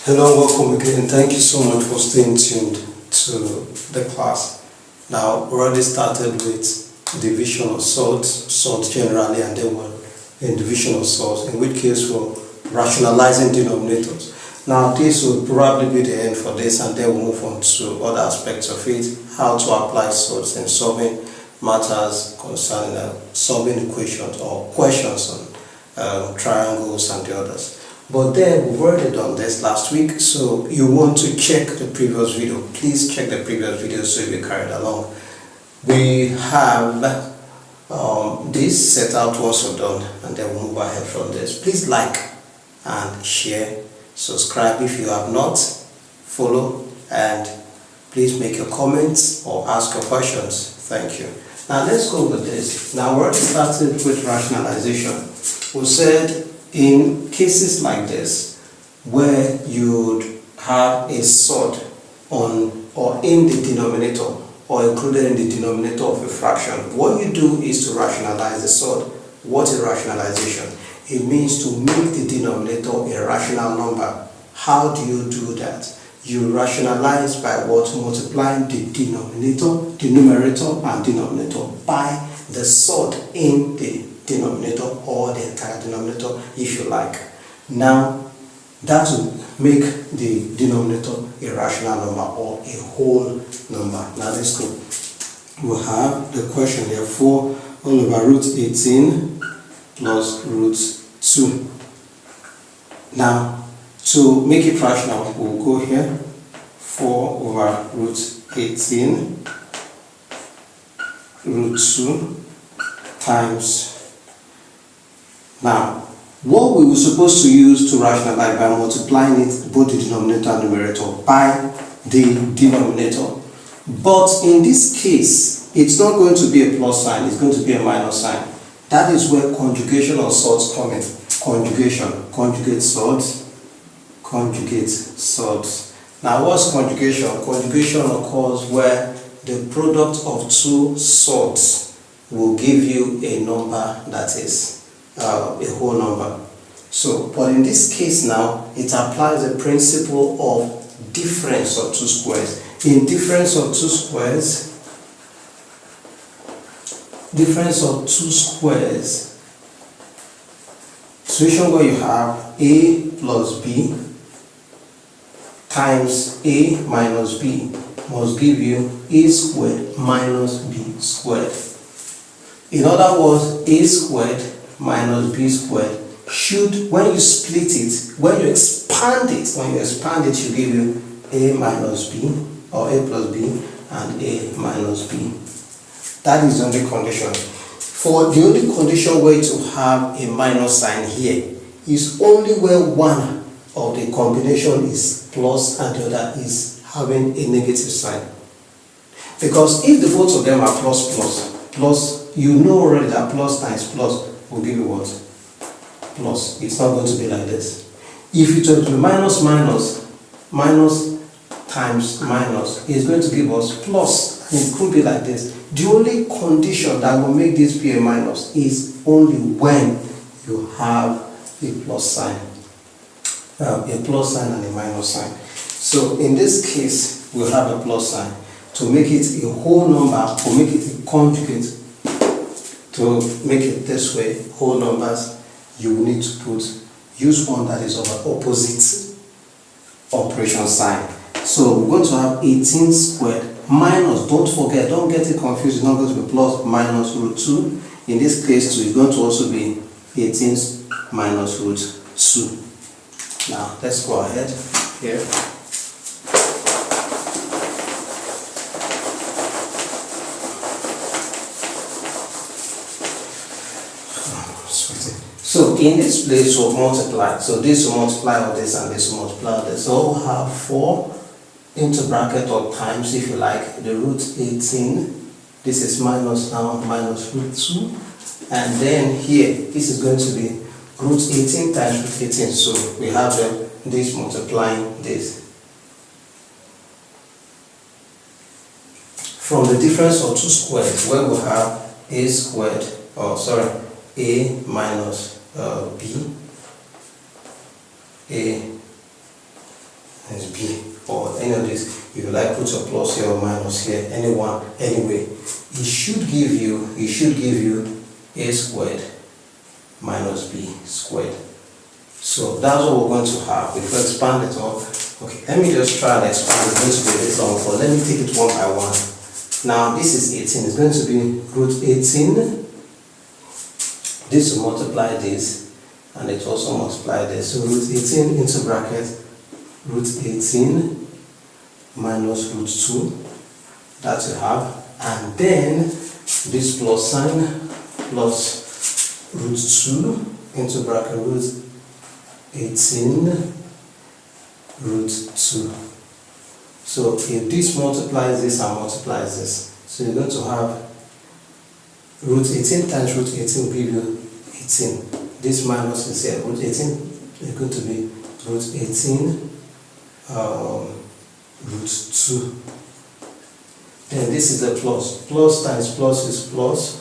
Hello and welcome again. Thank you so much for staying tuned to the class. Now, we already started with division of sorts generally, and then we're in division of sorts, in which case we're rationalizing denominators. Now, this will probably be the end for this, and then we'll move on to other aspects of it, how to apply sorts in solving matters concerning solving equations or questions on triangles and the others. But then we've already done this last week, so you want to check the previous video. Please check the previous video so you'll be carried along. We have this set out once we're done, and then we'll move ahead from this. Please like and share, subscribe if you have not, follow, and please make your comments or ask your questions. Thank you. Now let's go with this. Now we already started with rationalization. We said in cases like this, where you'd have a surd on or in the denominator or included in the denominator of a fraction, what you do is to rationalize the surd. What is rationalization? It means to make the denominator a rational number. How do you do that? You rationalize by what? Multiplying the denominator, the numerator and denominator by the surd in the denominator or the entire denominator if you like. Now that will make the denominator a rational number or a whole number. Now let's go. We'll have the question here: 4 all over root 18 plus root 2. Now to make it rational, we'll go here: 4 over root 18 root 2 times. Now, what we were supposed to use to rationalize by multiplying it, both the denominator and numerator, by the denominator. But in this case, it's not going to be a plus sign, it's going to be a minus sign. That is where conjugation of sorts come in. Conjugation, conjugate sorts, conjugate sorts. Now, what's conjugation? Conjugation occurs where the product of two sorts will give you a number that is a whole number. So, but in this case now, it applies the principle of difference of two squares. In difference of two squares, situation where you have a plus b times a minus b must give you a squared minus b squared. In other words, a squared minus b squared should, when you split it, when you expand it, should give you a minus b, or a plus b and a minus b. That is the only condition. For the only condition where to have a minus sign here is only where one of the combination is plus and the other is having a negative sign. Because if the both of them are plus, you know already that plus times plus will give you what? Plus. It's not going to be like this. If you turn to minus times minus, it's going to give us plus. And it could be like this. The only condition that will make this be a minus is only when you have a plus sign. A plus sign and a minus sign. So in this case, we'll have a plus sign. To make it a whole number, or make it a conjugate, to make it this way, whole numbers, you will need to use one that is of an opposite operation sign. So we're going to have 18 squared minus, don't forget, don't get it confused, it's not going to be plus minus root 2. In this case too, it's going to also be 18 minus root 2. Now let's go ahead here. So in this place we'll multiply. So this will multiply with this and this will multiply with this. So we'll have 4 into bracket or times, if you like, the root 18. This is minus now, minus root 2. And then here, this is going to be root 18 times root 18. So we have this multiplying this. From the difference of two squares, where we have a squared, a minus b, a If you like, put your plus here or minus here, anyone, anyway. It should give you a squared minus b squared. So that's what we're going to have. If we expand it all, okay, let me just try and expand it. It's going to be a bit long, but let me take it one by one. Now this is 18, it's going to be root 18. This will multiply this, and it also multiply this. So root 18 into bracket, root 18 minus root 2, that you have, and then this plus sign plus root 2 into bracket root 18 root 2. So if this multiplies this and multiplies this, so you're going to have root 18 times root 18 will give you 18. This minus is here. Root 18 is going to be root 18 root 2. Then this is the plus. Plus times plus is plus.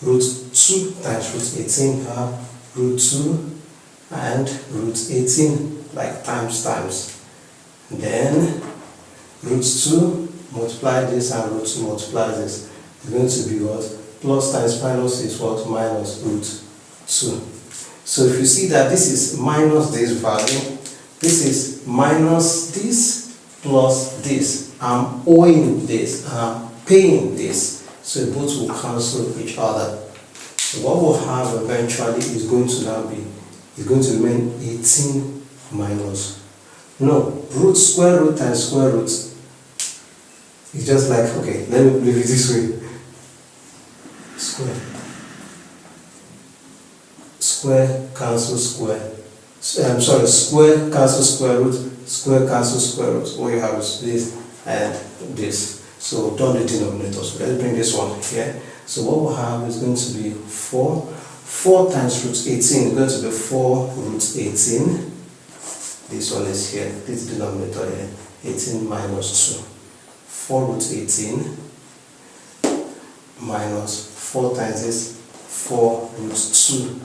Root 2 times root 18 you have root 2 and root 18, like times. Then root 2 multiply this and root 2 multiply this. It's going to be what? Plus times minus is what? Minus root 2. So if you see that this is minus this value, this is minus this plus this. I'm owing this, I'm paying this. So both will cancel each other. So what we'll have eventually is going to now be, is going to remain 18 minus. No, root square root times square root. It's just like, okay, let me leave it this way. Square cancel square. Square cancel square root, square cancel square root. All you have is this and this. So don't the denominators. So let's bring this one here. So what we'll have is going to be 4. 4 times root 18 is going to be 4 root 18. This one is here. This denominator here. 18 minus 2. 4 root 18 minus 4 times this 4 root 2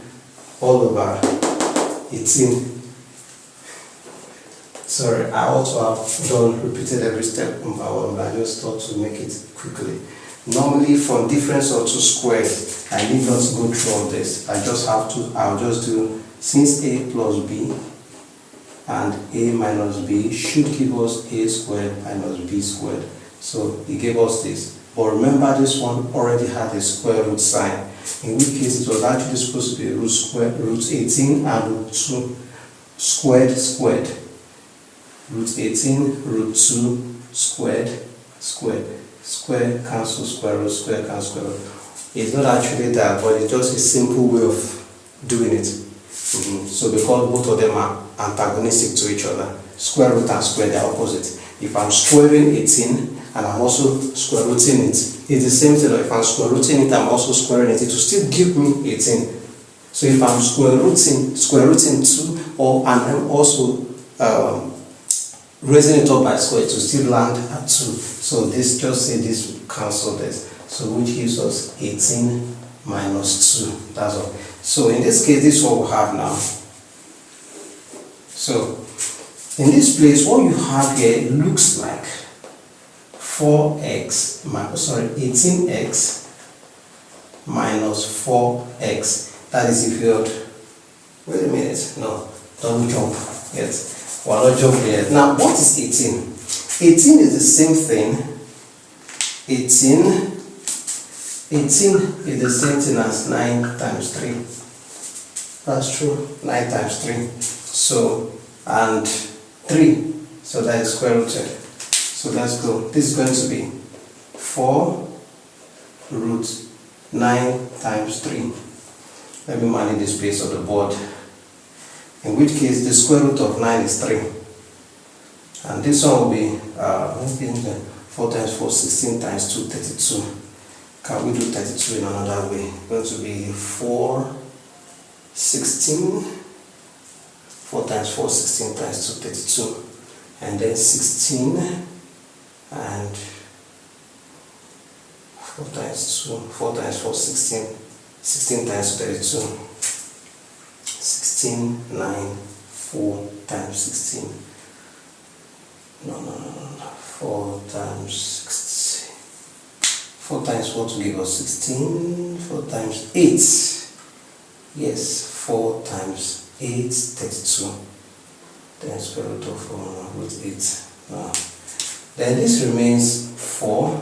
all over 18. Sorry, I also have repeated every step one by one, but I just thought to make it quickly. Normally from difference of two squares, I need not to go through all this. I'll just do, since a plus b and a minus b should give us a squared minus b squared. So it gave us this. But remember, this one already had a square root sign, in which case it was actually supposed to be root 18 and root 2 squared. Root 18, root 2 squared, square cancel square root, square cancel square root. It's not actually that, but it's just a simple way of doing it. So because both of them are antagonistic to each other, square root and square, they are opposite. If I'm squaring 18 and I'm also square rooting it, it's the same thing. If I'm square rooting it, I'm also squaring it. It will still give me 18. So if I'm square rooting 2, and I'm also raising it up by square, to still land at 2. So this, just say this cancel this. So which gives us 18 minus 2. That's all. So in this case, this is what we have now. So in this place, what you have here looks like 18x minus 4x. That is if you're, wait a minute, no, don't jump yet. We're not jumping yet. Now, what is 18? 18 is the same thing. 18 is the same thing as 9 times 3. That's true. 9 times 3. So, and 3. So that is square rooted. So let's go. This is going to be 4 root 9 times 3. Let me manage the space of the board. In which case the square root of 9 is 3. And this one will be 4 times 4, 16 times 2, 32. Can we do 32 in another way? It's going to be 4, 16. 4 times 4, 16 times 2, 32. And then 16 and 4 times 2, 4 times 4, 16. 16 times 32. 16, 9, 4 times 16. No. 4 times 60. 4 times 4 to give us 16. 4 times 8. Yes, 4 times 8, 32. Then square root of 4 root 8. Now, then this remains 4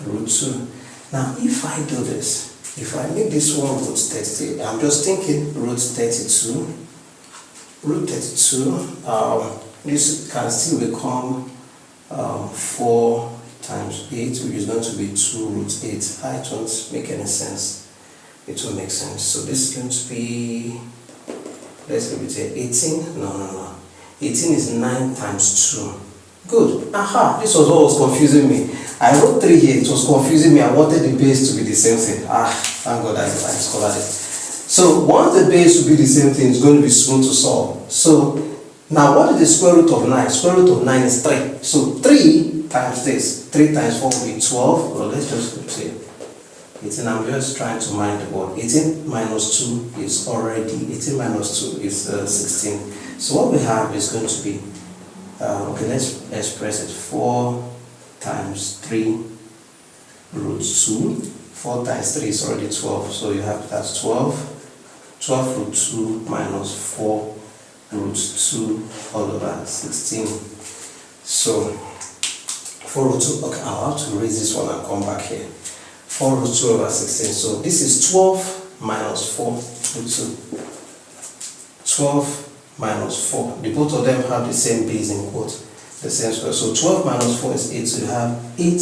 root 2. Now, if I do this, if I make this one root 30, I'm just thinking root 32. Root 32, this can still become 4 times 8, which is going to be 2 root 8. It won't make any sense. It won't make sense. So this is going to be, let's leave it here, 18. No. 18 is 9 times 2. Good. Aha, this was what was confusing me. I wrote 3 here, it was confusing me. I wanted the base to be the same thing. Thank God I discovered it. So once the base will be the same thing, it's going to be smooth to solve. So now what is the square root of 9? Square root of 9 is 3. So 3 times this. 3 times 4 will be 12. Well, let's just put here 18. I'm just trying to mind the word. 18 minus 2 is already, 18 minus 2 is 16. So what we have is going to be, okay, let's express it. 4 times 3 root 2. 4 times 3 is already 12. So you have that's 12. 12 root 2 minus 4 root 2 all over 16. So 4 root 2, okay, I'll have to raise this one and come back here. 4 root 2 over 16. So this is 12 minus 4 root 2. 12 minus 4. The both of them have the same base in quote, the same square. So 12 minus 4 is 8. So you have 8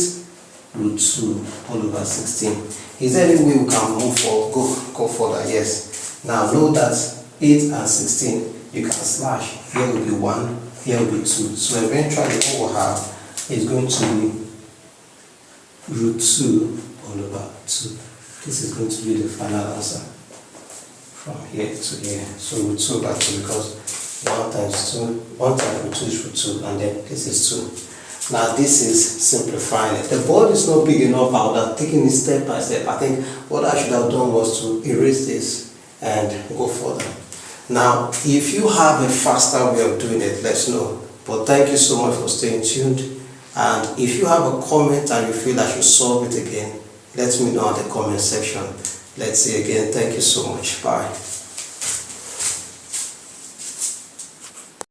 root 2 all over 16. Is there any way we can move forward, go further? Yes. Now note that 8 and 16, you can slash. Here will be 1, here will be 2. So eventually what we'll have is going to be root 2 all over 2. This is going to be the final answer from here to here. So root 2 over 2, because 1 times 2, 1 times root 2 is root 2, and then this is 2. Now this is simplifying it. The board is not big enough. I would have taken it step by step. I think what I should have done was to erase this and go further. Now, if you have a faster way of doing it, let's know. But thank you so much for staying tuned. And if you have a comment and you feel I should solve it again, let me know in the comment section. Let's see again. Thank you so much. Bye.